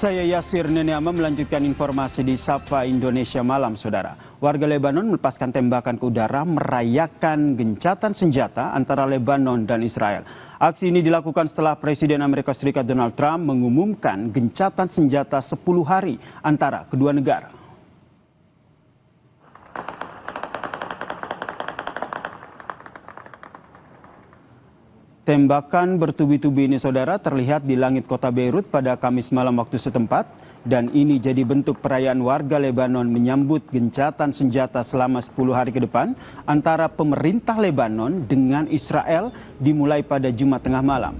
Saya Yasir Neneama melanjutkan informasi di Sapa Indonesia Malam, Saudara. Warga Lebanon melepaskan tembakan ke udara merayakan gencatan senjata antara Lebanon dan Israel. Aksi ini dilakukan setelah Presiden Amerika Serikat Donald Trump mengumumkan gencatan senjata 10 hari antara kedua negara. Tembakan bertubi-tubi ini, Saudara, terlihat di langit kota Beirut pada Kamis malam waktu setempat. Dan ini jadi bentuk perayaan warga Lebanon menyambut gencatan senjata selama 10 hari ke depan antara pemerintah Lebanon dengan Israel dimulai pada Jumat tengah malam.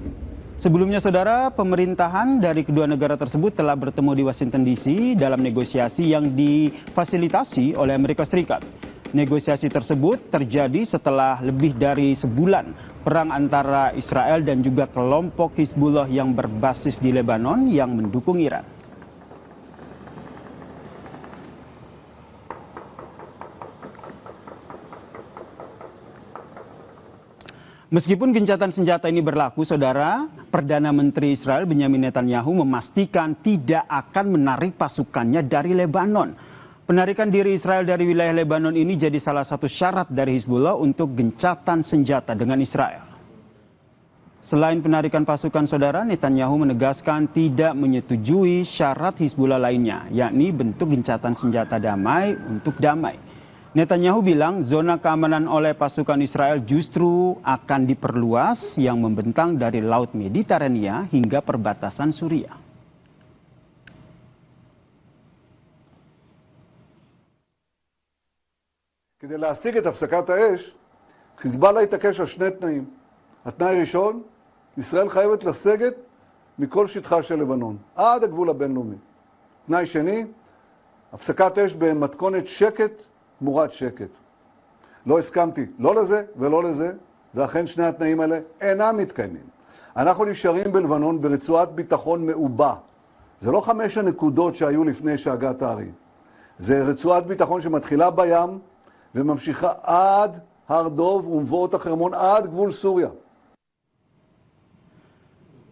Sebelumnya, Saudara, pemerintahan dari kedua negara tersebut telah bertemu di Washington DC dalam negosiasi yang difasilitasi oleh Amerika Serikat. Negosiasi tersebut terjadi setelah lebih dari sebulan perang antara Israel dan juga kelompok Hizbullah yang berbasis di Lebanon yang mendukung Iran. Meskipun gencatan senjata ini berlaku, Saudara, Perdana Menteri Israel Benyamin Netanyahu memastikan tidak akan menarik pasukannya dari Lebanon. Penarikan diri Israel dari wilayah Lebanon ini jadi salah satu syarat dari Hizbullah untuk gencatan senjata dengan Israel. Selain penarikan pasukan, Saudara, Netanyahu menegaskan tidak menyetujui syarat Hizbullah lainnya, yakni bentuk gencatan senjata damai untuk damai. Netanyahu bilang zona keamanan oleh pasukan Israel justru akan diperluas yang membentang dari Laut Mediterania hingga perbatasan Suriah. כדי להשיג את הפסקת האש, חיזבאללה התעקש על שני תנאים. התנאי הראשון, ישראל חייבת לסגת מכל שטחה של לבנון, עד הגבול הבינלאומי. תנאי שני, הפסקת אש במתכונת שקט תמורת שקט. לא הסכמתי לא לזה ולא לזה, ואכן שני התנאים האלה אינם מתקיימים. אנחנו נשארים בלבנון ברצועת ביטחון מעובה. זה לא 5 הנקודות שהיו לפני שהגעת הערים. זה רצועת ביטחון שמתחילה בים, וממשיכה עד הר דוב ומבואות החרמון עד גבול סוריה.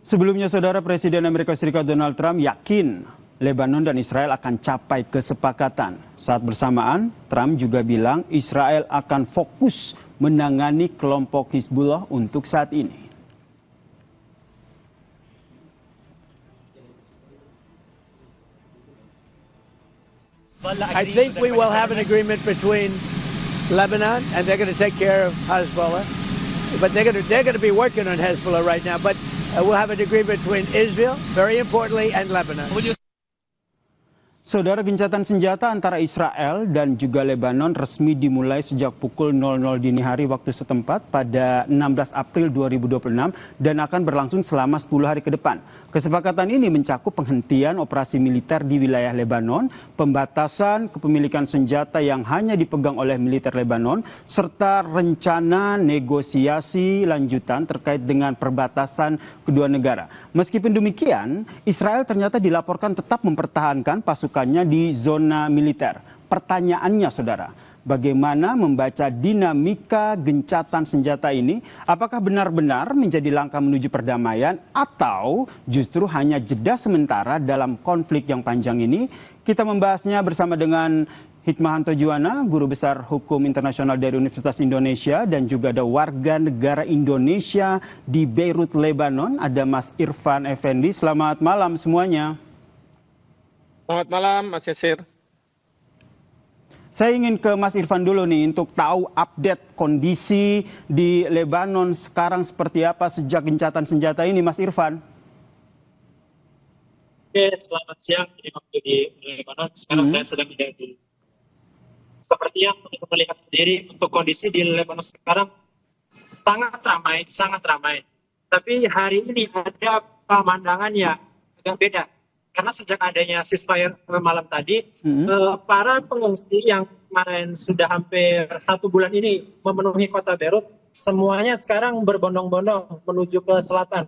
Sebelumnya, Saudara, Presiden Amerika Serikat Donald Trump yakin Lebanon dan Israel akan capai kesepakatan. Saat bersamaan, Trump juga bilang Israel akan fokus menangani kelompok Hizbullah untuk saat ini. I think we will have an agreement between Lebanon, and they're going to take care of Hezbollah. But they're going to be working on Hezbollah right now. But we'll have an agreement between Israel, very importantly, and Lebanon. Saudara, gencatan senjata antara Israel dan juga Lebanon resmi dimulai sejak pukul 00 dini hari waktu setempat pada 16 April 2026 dan akan berlangsung selama 10 hari ke depan. Kesepakatan ini mencakup penghentian operasi militer di wilayah Lebanon, pembatasan kepemilikan senjata yang hanya dipegang oleh militer Lebanon, serta rencana negosiasi lanjutan terkait dengan perbatasan kedua negara. Meskipun demikian, Israel ternyata dilaporkan tetap mempertahankan pasukannya di zona militer. Pertanyaannya, Saudara, bagaimana membaca dinamika gencatan senjata ini? Apakah benar-benar menjadi langkah menuju perdamaian atau justru hanya jeda sementara dalam konflik yang panjang ini? Kita membahasnya bersama dengan Hikmahanto Juwana, Guru Besar Hukum Internasional dari Universitas Indonesia, dan juga ada warga negara Indonesia di Beirut, Lebanon, ada Mas Irfan Effendi. Selamat malam semuanya. Selamat malam, Mas Yasir. Saya ingin ke Mas Irfan dulu nih untuk tahu update kondisi di Lebanon sekarang seperti apa sejak gencatan senjata ini, Mas Irfan. Oke, selamat siang. Ini waktu di Lebanon. Sekarang saya sedang di. Seperti yang teman-teman lihat sendiri, untuk kondisi di Lebanon sekarang sangat ramai. Tapi hari ini ada pemandangan yang agak beda. Karena sejak adanya ceasefire malam tadi, para pengungsi yang kemarin sudah hampir 1 bulan ini memenuhi kota Beirut, semuanya sekarang berbondong-bondong menuju ke selatan.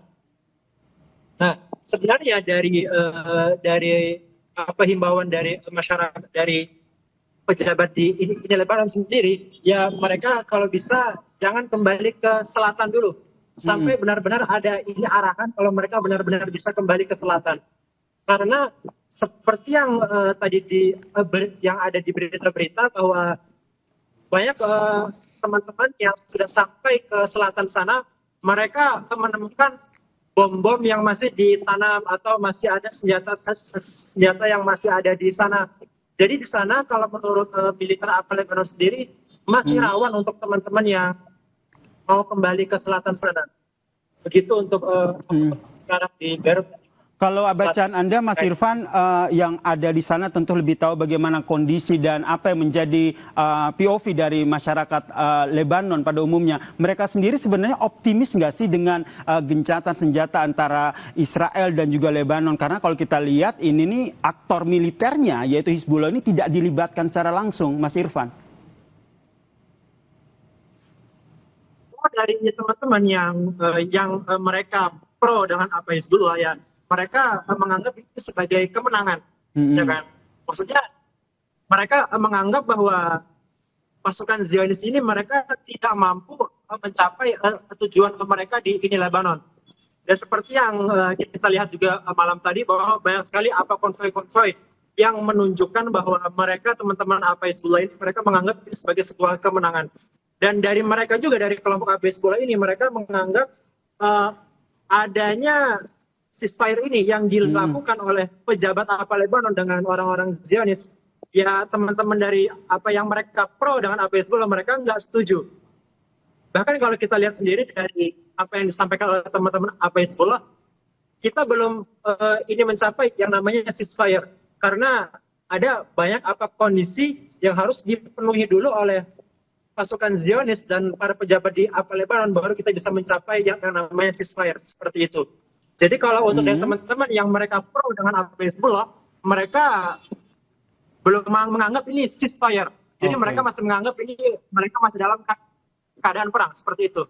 Nah, sebenarnya dari himbauan dari masyarakat, dari pejabat di Lebanon sendiri, ya mereka kalau bisa jangan kembali ke selatan dulu, sampai benar-benar ada ini arahan kalau mereka benar-benar bisa kembali ke selatan. Karena seperti yang tadi yang ada di berita-berita bahwa banyak teman-teman yang sudah sampai ke selatan sana, mereka menemukan bom-bom yang masih ditanam atau masih ada senjata yang masih ada di sana. Jadi di sana kalau menurut militer Apa Lebanon sendiri masih rawan untuk teman-teman yang mau kembali ke selatan sana. Begitu untuk sekarang di Beirut. Kalau bacaan Anda, Mas Irfan, yang ada di sana tentu lebih tahu bagaimana kondisi dan apa yang menjadi POV dari masyarakat Lebanon pada umumnya. Mereka sendiri sebenarnya optimis nggak sih dengan gencatan senjata antara Israel dan juga Lebanon? Karena kalau kita lihat ini nih aktor militernya, yaitu Hizbullah ini tidak dilibatkan secara langsung, Mas Irfan. Dari teman-teman yang mereka pro dengan apa Hizbullah ya, mereka menganggap itu sebagai kemenangan, ya kan? Maksudnya mereka menganggap bahwa pasukan Zionis ini mereka tidak mampu mencapai tujuan mereka di Lebanon. Dan seperti yang kita lihat juga malam tadi bahwa banyak sekali konvoi-konvoi yang menunjukkan bahwa mereka teman-teman apa Hizbullah ini mereka menganggap ini sebagai sebuah kemenangan. Dan dari mereka juga dari kelompok apa Hizbullah ini mereka menganggap adanya ceasefire ini yang dilakukan oleh pejabat apa Lebanon dengan orang-orang Zionis, ya teman-teman dari apa yang mereka pro dengan apa Hizbullah mereka nggak setuju. Bahkan kalau kita lihat sendiri dari apa yang disampaikan oleh teman-teman apa Hizbullah, kita belum ini mencapai yang namanya ceasefire karena ada banyak kondisi yang harus dipenuhi dulu oleh pasukan Zionis dan para pejabat di apa Lebanon baru kita bisa mencapai yang namanya ceasefire seperti itu. Jadi kalau untuk teman-teman yang mereka pro dengan apa Hizbullah, mereka belum menganggap ini ceasefire. Jadi mereka masih menganggap ini mereka masih dalam keadaan perang seperti itu.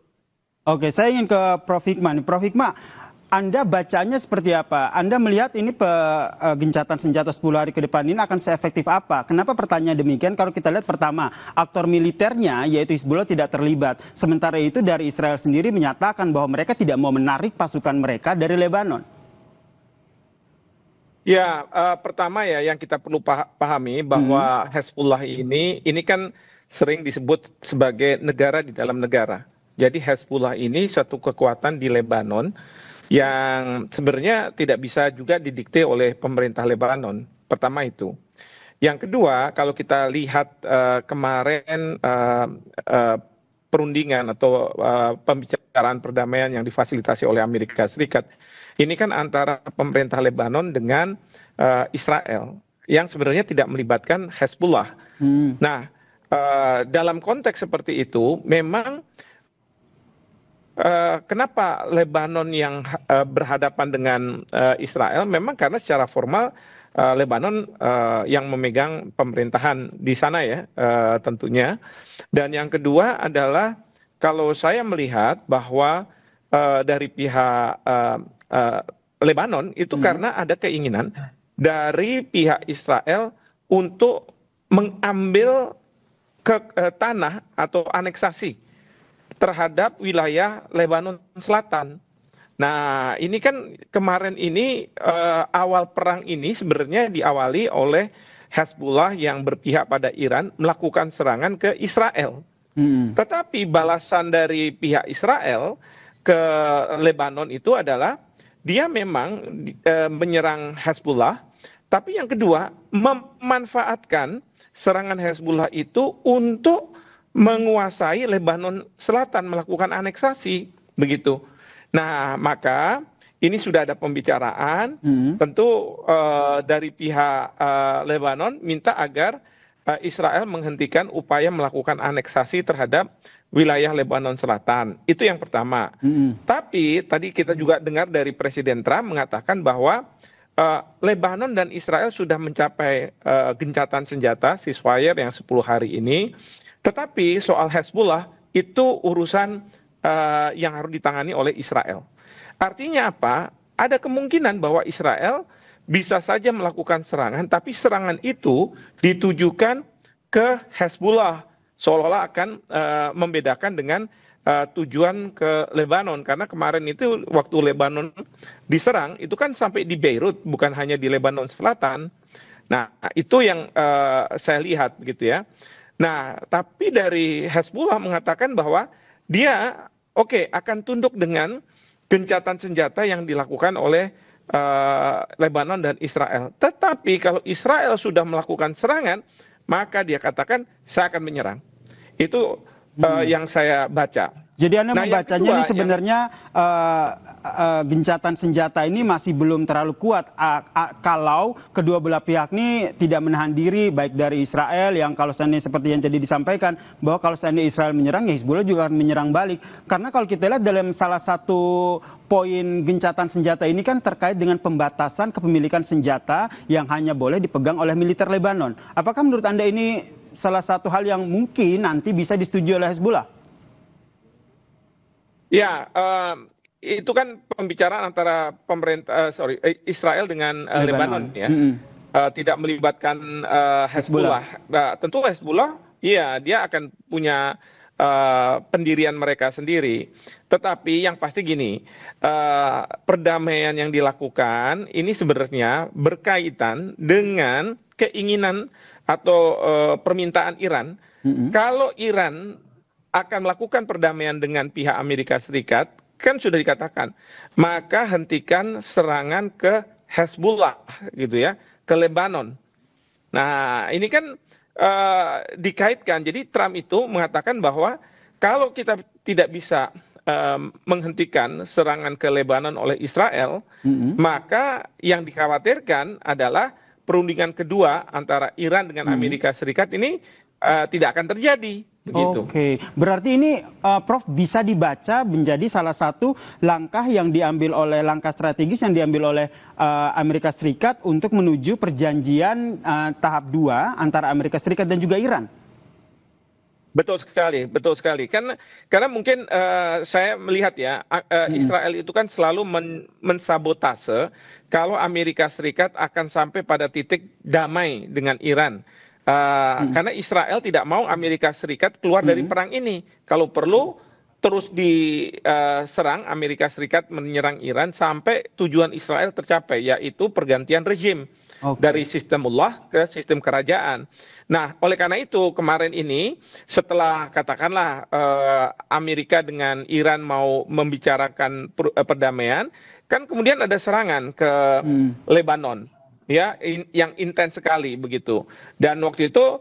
Oke, saya ingin ke Prof. Hikmah. Prof. Hikmah, Anda bacanya seperti apa? Anda melihat ini gencatan senjata 10 hari ke depan ini akan seefektif apa? Kenapa pertanyaan demikian? Kalau kita lihat pertama, aktor militernya yaitu Hizbullah tidak terlibat. Sementara itu dari Israel sendiri menyatakan bahwa mereka tidak mau menarik pasukan mereka dari Lebanon. Ya, pertama ya yang kita perlu pahami bahwa Hezbollah ini kan sering disebut sebagai negara di dalam negara. Jadi Hezbollah ini suatu kekuatan di Lebanon yang sebenarnya tidak bisa juga didikte oleh pemerintah Lebanon. Pertama itu. Yang kedua, kalau kita lihat kemarin perundingan atau pembicaraan perdamaian yang difasilitasi oleh Amerika Serikat, ini kan antara pemerintah Lebanon dengan Israel yang sebenarnya tidak melibatkan Hezbollah. Nah, dalam konteks seperti itu, memang kenapa Lebanon yang berhadapan dengan Israel? Memang karena secara formal Lebanon yang memegang pemerintahan di sana ya tentunya. Dan yang kedua adalah kalau saya melihat bahwa dari pihak Lebanon itu karena ada keinginan dari pihak Israel untuk mengambil tanah atau aneksasi terhadap wilayah Lebanon Selatan. Nah, ini kan kemarin ini awal perang ini sebenarnya diawali oleh Hezbollah yang berpihak pada Iran melakukan serangan ke Israel. Tetapi balasan dari pihak Israel ke Lebanon itu adalah dia memang menyerang Hezbollah, tapi yang kedua memanfaatkan serangan Hezbollah itu untuk menguasai Lebanon Selatan, melakukan aneksasi, begitu. Nah, maka ini sudah ada pembicaraan, tentu dari pihak Lebanon minta agar Israel menghentikan upaya melakukan aneksasi terhadap wilayah Lebanon Selatan. Itu yang pertama. Tapi tadi kita juga dengar dari Presiden Trump mengatakan bahwa Lebanon dan Israel sudah mencapai gencatan senjata ceasefire yang 10 hari ini. Tetapi soal Hezbollah itu urusan yang harus ditangani oleh Israel. Artinya apa? Ada kemungkinan bahwa Israel bisa saja melakukan serangan, tapi serangan itu ditujukan ke Hezbollah, seolah-olah akan membedakan dengan tujuan ke Lebanon. Karena kemarin itu waktu Lebanon diserang itu kan sampai di Beirut, bukan hanya di Lebanon Selatan. Nah, itu yang saya lihat begitu ya. Nah, tapi dari Hezbollah mengatakan bahwa dia akan tunduk dengan gencatan senjata yang dilakukan oleh Lebanon dan Israel. Tetapi kalau Israel sudah melakukan serangan, maka dia katakan saya akan menyerang. Itu yang saya baca. Jadi Anda Nah, yang membacanya kedua, ini sebenarnya gencatan senjata ini masih belum terlalu kuat kalau kedua belah pihak ini tidak menahan diri, baik dari Israel yang kalau seandainya seperti yang tadi disampaikan bahwa kalau seandainya Israel menyerang ya Hizbullah juga akan menyerang balik. Karena kalau kita lihat dalam salah satu poin gencatan senjata ini kan terkait dengan pembatasan kepemilikan senjata yang hanya boleh dipegang oleh militer Lebanon. Apakah menurut Anda ini salah satu hal yang mungkin nanti bisa disetujui oleh Hizbullah? Ya, itu kan pembicaraan antara Israel dengan Lebanon ya. Tidak melibatkan Hezbollah. Nah, tentu Hezbollah, iya dia akan punya pendirian mereka sendiri. Tetapi yang pasti gini, perdamaian yang dilakukan ini sebenarnya berkaitan dengan keinginan atau permintaan Iran. Kalau Iran akan melakukan perdamaian dengan pihak Amerika Serikat, kan sudah dikatakan, maka hentikan serangan ke Hezbollah gitu ya, ke Lebanon. Nah, ini kan dikaitkan. Jadi Trump itu mengatakan bahwa kalau kita tidak bisa menghentikan serangan ke Lebanon oleh Israel, maka yang dikhawatirkan adalah perundingan kedua antara Iran dengan Amerika Serikat ini tidak akan terjadi. Begitu. Oke, berarti ini Prof bisa dibaca menjadi salah satu langkah yang diambil oleh langkah strategis yang diambil oleh Amerika Serikat untuk menuju perjanjian tahap 2 antara Amerika Serikat dan juga Iran. Betul sekali, betul sekali. Karena mungkin saya melihat ya, Israel itu kan selalu mensabotase kalau Amerika Serikat akan sampai pada titik damai dengan Iran. Karena Israel tidak mau Amerika Serikat keluar dari perang ini. Kalau perlu terus diserang, Amerika Serikat menyerang Iran sampai tujuan Israel tercapai, yaitu pergantian rezim dari sistemullah ke sistem kerajaan. Nah, oleh karena itu kemarin ini setelah katakanlah Amerika dengan Iran mau membicarakan perdamaian, kan kemudian ada serangan ke Lebanon. Ya, yang intens sekali begitu. Dan waktu itu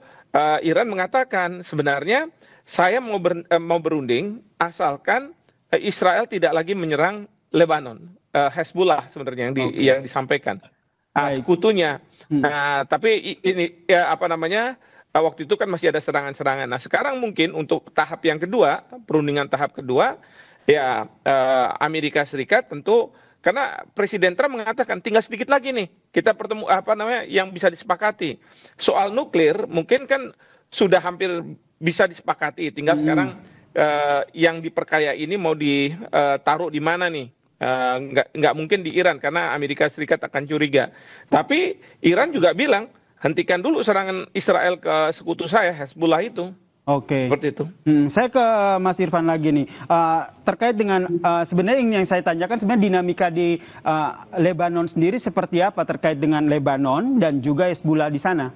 Iran mengatakan sebenarnya saya mau berunding asalkan Israel tidak lagi menyerang Lebanon. Hezbollah sebenarnya yang disampaikan. Sekutunya. Nah, tapi ini ya waktu itu kan masih ada serangan-serangan. Nah, sekarang mungkin untuk tahap yang kedua, perundingan tahap kedua, ya Amerika Serikat tentu. Karena Presiden Trump mengatakan tinggal sedikit lagi nih kita pertemu yang bisa disepakati. Soal nuklir mungkin kan sudah hampir bisa disepakati. Tinggal sekarang yang diperkaya ini mau ditaruh di mana nih? Nggak mungkin di Iran karena Amerika Serikat akan curiga. Tapi Iran juga bilang hentikan dulu serangan Israel ke sekutu saya Hezbollah itu. Oke. Seperti itu. Saya ke Mas Irfan lagi nih. Terkait dengan sebenarnya yang saya tanyakan sebenarnya dinamika di Lebanon sendiri seperti apa terkait dengan Lebanon dan juga Hezbollah di sana?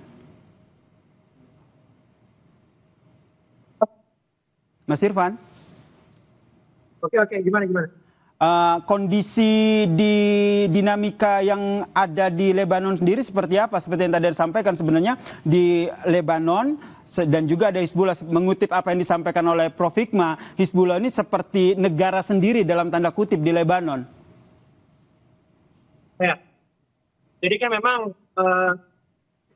Mas Irfan? Oke, gimana? Kondisi di dinamika yang ada di Lebanon sendiri seperti apa? Seperti yang tadi disampaikan sebenarnya di Lebanon dan juga ada Hizbullah. Mengutip apa yang disampaikan oleh Prof. Hikmah, Hizbullah ini seperti negara sendiri dalam tanda kutip di Lebanon. Ya, jadi kan memang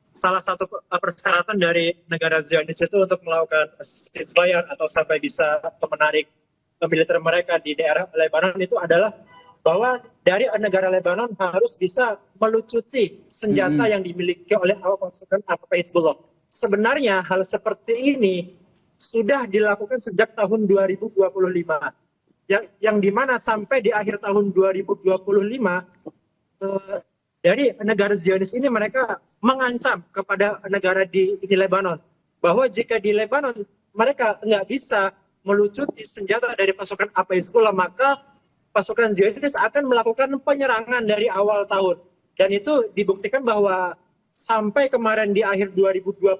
salah satu persyaratan dari negara Zionis itu untuk melakukan ceasefire atau sampai bisa menarik militer mereka di daerah Lebanon itu adalah bahwa dari negara Lebanon harus bisa melucuti senjata yang dimiliki oleh pasukan Hizbullah. Sebenarnya hal seperti ini sudah dilakukan sejak tahun 2025, yang dimana sampai di akhir tahun 2025 dari negara Zionis ini mereka mengancam kepada negara di Lebanon bahwa jika di Lebanon mereka nggak bisa melucuti senjata dari pasukan Hizbullah, maka pasukan Zionis akan melakukan penyerangan dari awal tahun. Dan itu dibuktikan bahwa sampai kemarin di akhir 2025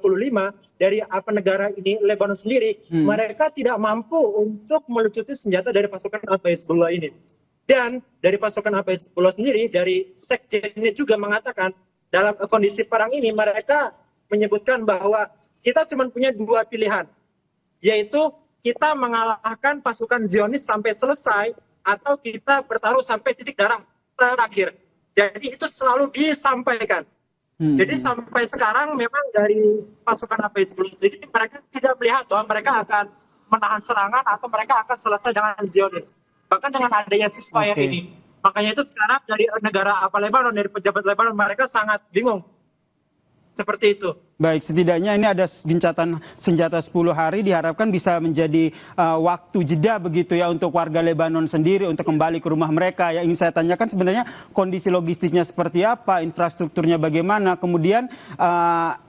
dari negara ini, Lebanon sendiri, mereka tidak mampu untuk melucuti senjata dari pasukan Hezbollah ini. Dan dari pasukan Hezbollah sendiri, dari sekjennya juga mengatakan dalam kondisi perang ini mereka menyebutkan bahwa kita cuma punya dua pilihan, yaitu kita mengalahkan pasukan Zionis sampai selesai atau kita bertaruh sampai titik darah terakhir. Jadi itu selalu disampaikan. Jadi sampai sekarang memang dari pasukan Hezbollah sendiri mereka tidak melihat bahwa mereka akan menahan serangan atau mereka akan selesai dengan Zionis. Bahkan dengan adanya ceasefire ini. Makanya itu sekarang dari negara Lebanon, dari pejabat Lebanon, mereka sangat bingung. Seperti itu. Baik, setidaknya ini ada gencatan senjata 10 hari, diharapkan bisa menjadi waktu jeda begitu ya untuk warga Lebanon sendiri untuk kembali ke rumah mereka. Yang ingin saya tanyakan sebenarnya kondisi logistiknya seperti apa, infrastrukturnya bagaimana, kemudian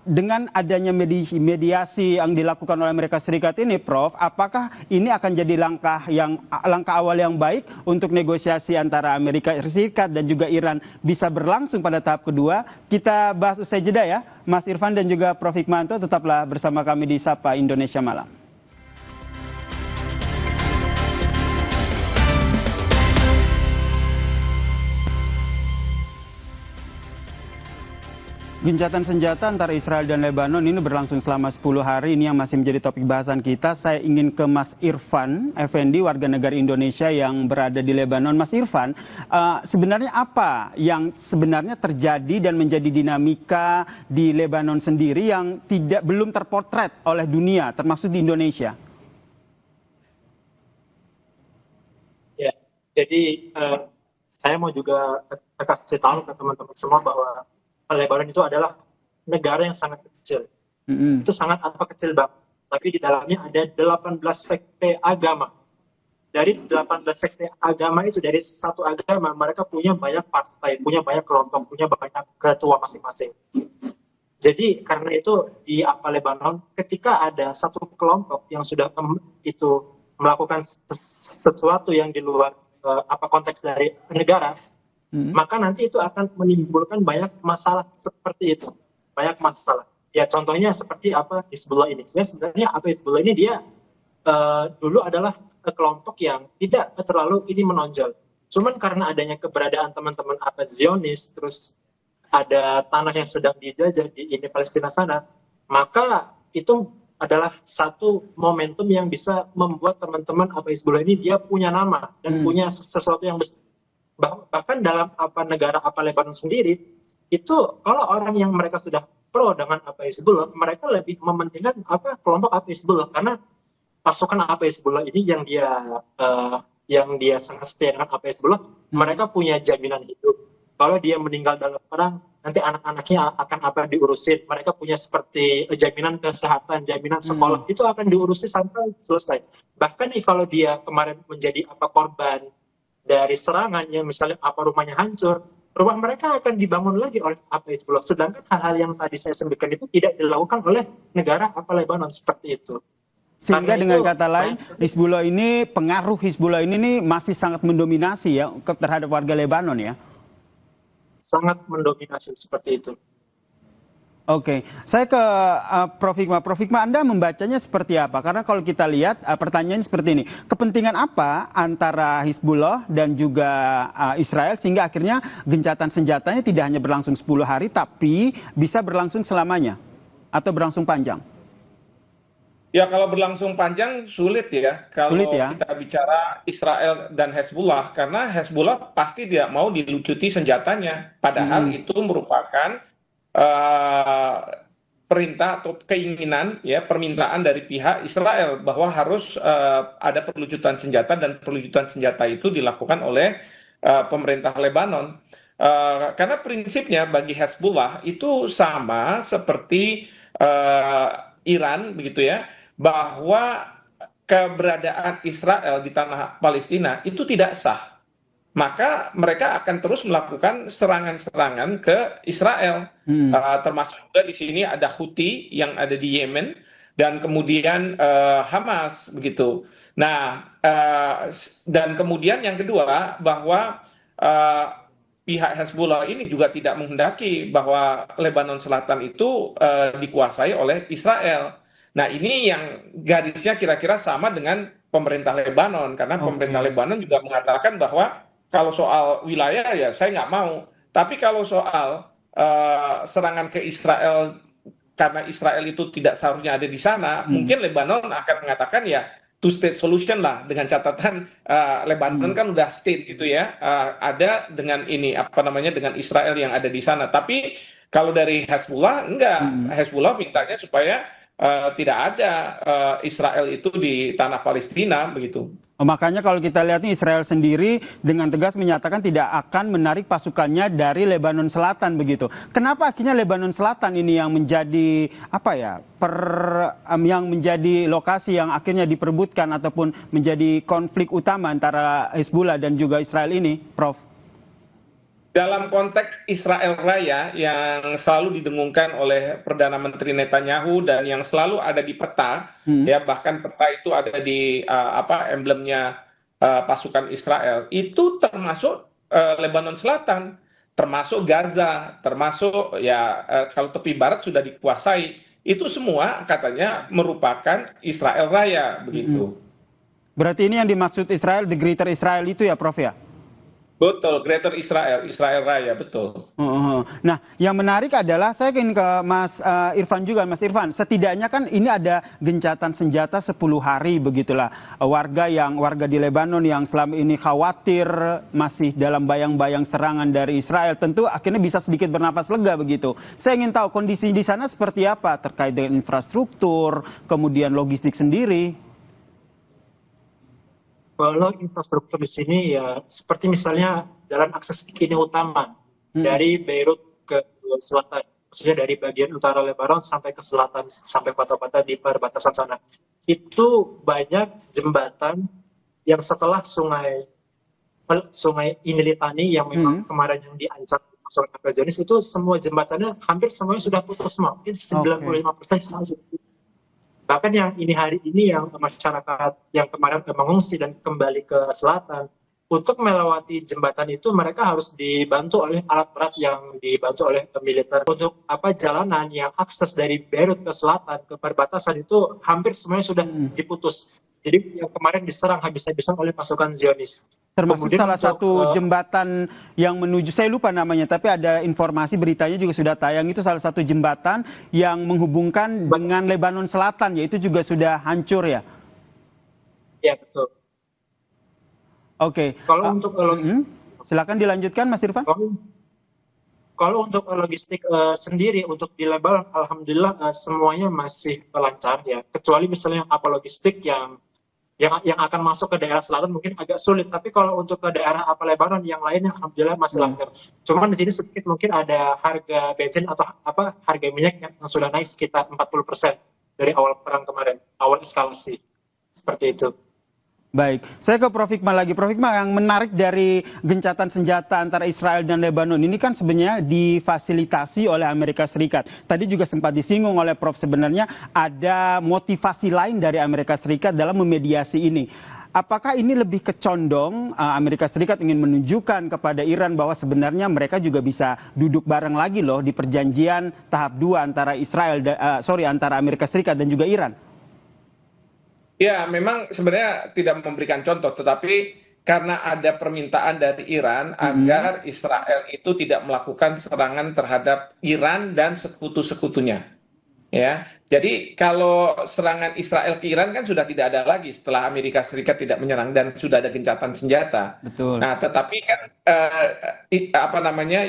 dengan adanya mediasi yang dilakukan oleh Amerika Serikat ini, Prof, apakah ini akan jadi langkah awal yang baik untuk negosiasi antara Amerika Serikat dan juga Iran bisa berlangsung pada tahap kedua? Kita bahas usai jeda ya, Mas Irfan dan juga Prof. Hikmanto, tetaplah bersama kami di Sapa Indonesia Malam. Gencatan senjata antara Israel dan Lebanon ini berlangsung selama 10 hari. Ini yang masih menjadi topik bahasan kita. Saya ingin ke Mas Irfan Effendi, warga negara Indonesia yang berada di Lebanon. Mas Irfan, sebenarnya apa yang sebenarnya terjadi dan menjadi dinamika di Lebanon sendiri yang belum terpotret oleh dunia, termasuk di Indonesia? Ya, jadi saya mau juga kasih tahu ke teman-teman semua bahwa Lebanon itu adalah negara yang sangat kecil. Itu sangat kecil banget. Tapi di dalamnya ada 18 sekte agama. Dari 18 sekte agama itu, dari satu agama, mereka punya banyak partai, punya banyak kelompok, punya banyak ketua masing-masing. Jadi karena itu di Lebanon, ketika ada satu kelompok yang sudah itu melakukan sesuatu yang di luar konteks dari negara, maka nanti itu akan menimbulkan banyak masalah seperti itu. Banyak masalah. Ya contohnya seperti Hizbullah ini. Sebenarnya Hizbullah ini dia dulu adalah kelompok yang tidak terlalu ini menonjol. Cuman karena adanya keberadaan teman-teman Zionis, terus ada tanah yang sedang dijajah di Palestina sana, maka itu adalah satu momentum yang bisa membuat teman-teman Hizbullah ini dia punya nama dan punya sesuatu yang besar. Bahkan dalam negara Lebanon sendiri itu kalau orang yang mereka sudah pro dengan Hizbullah, mereka lebih mementingkan kelompok Hizbullah karena pasukan Hizbullah ini yang dia sangat setia dengan Hizbullah, mereka punya jaminan hidup. Kalau dia meninggal dalam perang, nanti anak-anaknya akan diurusin. Mereka punya seperti jaminan kesehatan, jaminan sekolah, itu akan diurusin sampai selesai. Bahkan kalau dia kemarin menjadi korban dari serangannya, misalnya rumahnya hancur, rumah mereka akan dibangun lagi oleh Hizbullah. Sedangkan hal-hal yang tadi saya sebutkan itu tidak dilakukan oleh negara Lebanon seperti itu. Sehingga dengan kata lain, pengaruh Hizbullah ini masih sangat mendominasi ya terhadap warga Lebanon ya? Sangat mendominasi seperti itu. Oke, saya ke Prof. Hikmah. Prof. Hikmah, Anda membacanya seperti apa? Karena kalau kita lihat pertanyaan seperti ini, kepentingan apa antara Hizbullah dan juga Israel sehingga akhirnya gencatan senjatanya tidak hanya berlangsung 10 hari, tapi bisa berlangsung selamanya atau berlangsung panjang? Ya kalau berlangsung panjang sulit ya kalau kita bicara Israel dan Hezbollah, karena Hezbollah pasti tidak mau dilucuti senjatanya, padahal itu merupakan perintah atau keinginan ya permintaan dari pihak Israel bahwa harus ada perlucutan senjata, dan perlucutan senjata itu dilakukan oleh pemerintah Lebanon karena prinsipnya bagi Hezbollah itu sama seperti Iran begitu ya, bahwa keberadaan Israel di tanah Palestina itu tidak sah. Maka mereka akan terus melakukan serangan-serangan ke Israel, termasuk juga di sini ada Houthi yang ada di Yemen, dan kemudian Hamas begitu. Nah, dan kemudian yang kedua bahwa eh, pihak Hezbollah ini juga tidak menghendaki bahwa Lebanon Selatan itu dikuasai oleh Israel. Nah, ini yang garisnya kira-kira sama dengan pemerintah Lebanon, karena pemerintah Oke. Lebanon juga mengatakan bahwa kalau soal wilayah ya saya nggak mau. Tapi kalau soal serangan ke Israel karena Israel itu tidak seharusnya ada di sana, Hmm. mungkin Lebanon akan mengatakan ya two state solution lah, dengan catatan Lebanon Hmm. kan udah state gitu ya, ada dengan ini apa namanya dengan Israel yang ada di sana. Tapi kalau dari Hezbollah enggak, Hmm. Hezbollah mintanya supaya tidak ada Israel itu di tanah Palestina begitu. Makanya kalau kita lihat nih Israel sendiri dengan tegas menyatakan tidak akan menarik pasukannya dari Lebanon Selatan begitu. Kenapa akhirnya Lebanon Selatan ini yang menjadi apa ya yang menjadi lokasi yang akhirnya diperebutkan ataupun menjadi konflik utama antara Hezbollah dan juga Israel ini, Prof? Dalam konteks Israel Raya yang selalu didengungkan oleh Perdana Menteri Netanyahu dan yang selalu ada di peta, ya bahkan peta itu ada di apa emblemnya pasukan Israel, itu termasuk Lebanon Selatan, termasuk Gaza, termasuk ya kalau tepi barat sudah dikuasai, itu semua katanya merupakan Israel Raya begitu. Berarti ini yang dimaksud Israel, the Greater Israel itu ya, Prof ya? Betul, Greater Israel, Israel Raya, betul. Nah, yang menarik adalah saya ingin ke Mas Irfan juga, Mas Irfan. Setidaknya kan ini ada gencatan senjata 10 hari begitulah. Warga di Lebanon yang selama ini khawatir masih dalam bayang-bayang serangan dari Israel, tentu akhirnya bisa sedikit bernafas lega begitu. Saya ingin tahu kondisi di sana seperti apa terkait dengan infrastruktur, kemudian logistik sendiri. Kalau infrastruktur di sini ya seperti misalnya jalan akses kini utama dari Beirut ke selatan, maksudnya dari bagian utara Lebanon sampai ke selatan, sampai kota-kota di perbatasan sana. Itu banyak jembatan yang setelah sungai Inilitani yang memang kemarin yang diancam masuk ke Zionis, itu semua jembatannya hampir semuanya sudah putus semua. Mungkin 95% semua sudah putus. Bahkan yang hari ini yang masyarakat yang kemarin mengungsi dan kembali ke selatan, untuk melewati jembatan itu mereka harus dibantu oleh alat berat yang dibantu oleh militer. Untuk jalanan yang akses dari Beirut ke selatan ke perbatasan itu hampir semuanya sudah diputus. Jadi yang kemarin diserang habis-habisan oleh pasukan Zionis. Termasuk Kemudian salah satu jembatan yang menuju, saya lupa namanya, tapi ada informasi beritanya juga sudah tayang, itu salah satu jembatan yang menghubungkan dengan Lebanon Selatan, yaitu juga sudah hancur ya? Ya, betul. Oke. Kalau untuk silakan dilanjutkan, Mas Irfan. Kalau untuk logistik sendiri untuk di Lebanon, alhamdulillah semuanya masih lancar ya. Kecuali misalnya logistik yang akan masuk ke daerah selatan mungkin agak sulit. Tapi kalau untuk ke daerah Lebanon yang lainnya alhamdulillah masih lancar. Cuman di sini sedikit mungkin ada harga bensin atau harga minyak yang sudah naik sekitar 40% dari awal perang kemarin, awal eskalasi. Seperti itu. Baik, saya ke Prof Hikmah lagi. Prof Hikmah, yang menarik dari gencatan senjata antara Israel dan Lebanon ini kan sebenarnya difasilitasi oleh Amerika Serikat. Tadi juga sempat disinggung oleh Prof, sebenarnya ada motivasi lain dari Amerika Serikat dalam memediasi ini. Apakah ini lebih kecondong Amerika Serikat ingin menunjukkan kepada Iran bahwa sebenarnya mereka juga bisa duduk bareng lagi loh di perjanjian tahap 2 antara antara Amerika Serikat dan juga Iran? Ya, memang sebenarnya tidak memberikan contoh, tetapi karena ada permintaan dari Iran agar Israel itu tidak melakukan serangan terhadap Iran dan sekutu-sekutunya. Ya, jadi kalau serangan Israel ke Iran kan sudah tidak ada lagi setelah Amerika Serikat tidak menyerang dan sudah ada gencatan senjata. Betul. Nah, tetapi kan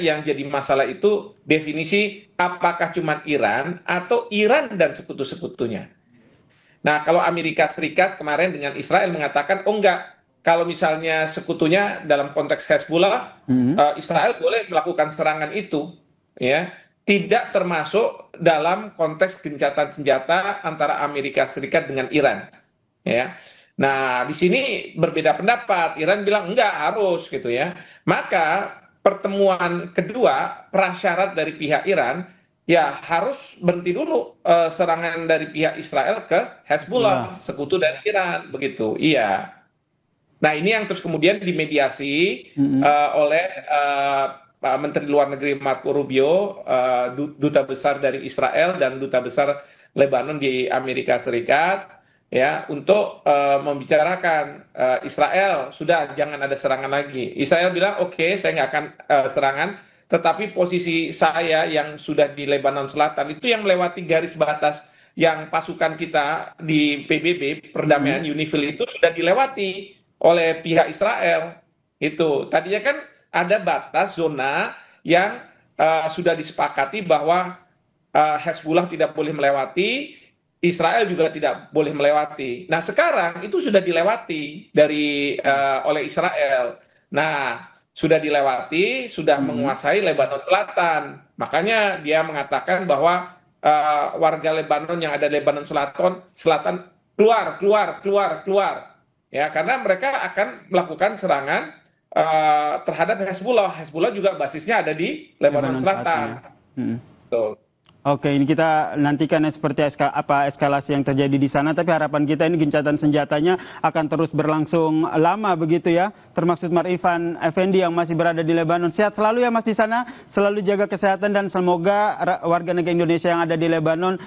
yang jadi masalah itu definisi apakah cuma Iran atau Iran dan sekutu-sekutunya. Nah, kalau Amerika Serikat kemarin dengan Israel mengatakan, oh enggak, kalau misalnya sekutunya dalam konteks Hezbollah, Israel boleh melakukan serangan itu, ya, tidak termasuk dalam konteks gencatan senjata antara Amerika Serikat dengan Iran, ya. Nah, di sini berbeda pendapat. Iran bilang enggak, harus gitu ya. Maka pertemuan kedua, prasyarat dari pihak Iran ya harus berhenti dulu serangan dari pihak Israel ke Hezbollah, sekutu dari Iran, begitu. Iya. Nah, ini yang terus kemudian dimediasi oleh Pak Menteri Luar Negeri Marco Rubio, duta besar dari Israel dan duta besar Lebanon di Amerika Serikat, ya, untuk membicarakan Israel sudah jangan ada serangan lagi. Israel bilang oke, saya nggak akan serangan, tetapi posisi saya yang sudah di Lebanon Selatan itu yang melewati garis batas yang pasukan kita di PBB perdamaian UNIFIL itu sudah dilewati oleh pihak Israel. Itu tadinya kan ada batas zona yang sudah disepakati bahwa Hezbollah tidak boleh melewati, Israel juga tidak boleh melewati. Nah, sekarang itu sudah dilewati oleh Israel. Nah, sudah dilewati, sudah menguasai Lebanon Selatan. Makanya dia mengatakan bahwa warga Lebanon yang ada di Lebanon Selatan keluar. Ya, karena mereka akan melakukan serangan terhadap Hezbollah. Hezbollah juga basisnya ada di Lebanon Selatan. Betul. Oke, ini kita nantikan seperti apa eskalasi yang terjadi di sana, tapi harapan kita ini gencatan senjatanya akan terus berlangsung lama begitu ya. Termaksud Mar Irfan Effendi yang masih berada di Lebanon. Sehat selalu ya Mas di sana, selalu jaga kesehatan dan semoga warga negara Indonesia yang ada di Lebanon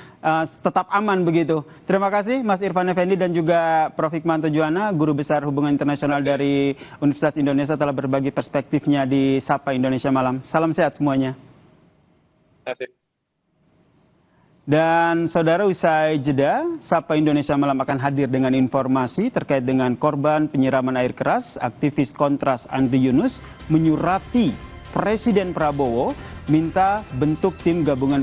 tetap aman begitu. Terima kasih Mas Irfan Effendi dan juga Prof. Hikmanto Juwana, Guru Besar Hubungan Internasional dari Universitas Indonesia telah berbagi perspektifnya di Sapa Indonesia Malam. Salam sehat semuanya. Terima kasih. Dan saudara, usai jeda, Sapa Indonesia Malam akan hadir dengan informasi terkait dengan korban penyiraman air keras. Aktivis Kontras Andri Yunus menyurati Presiden Prabowo minta bentuk tim gabungan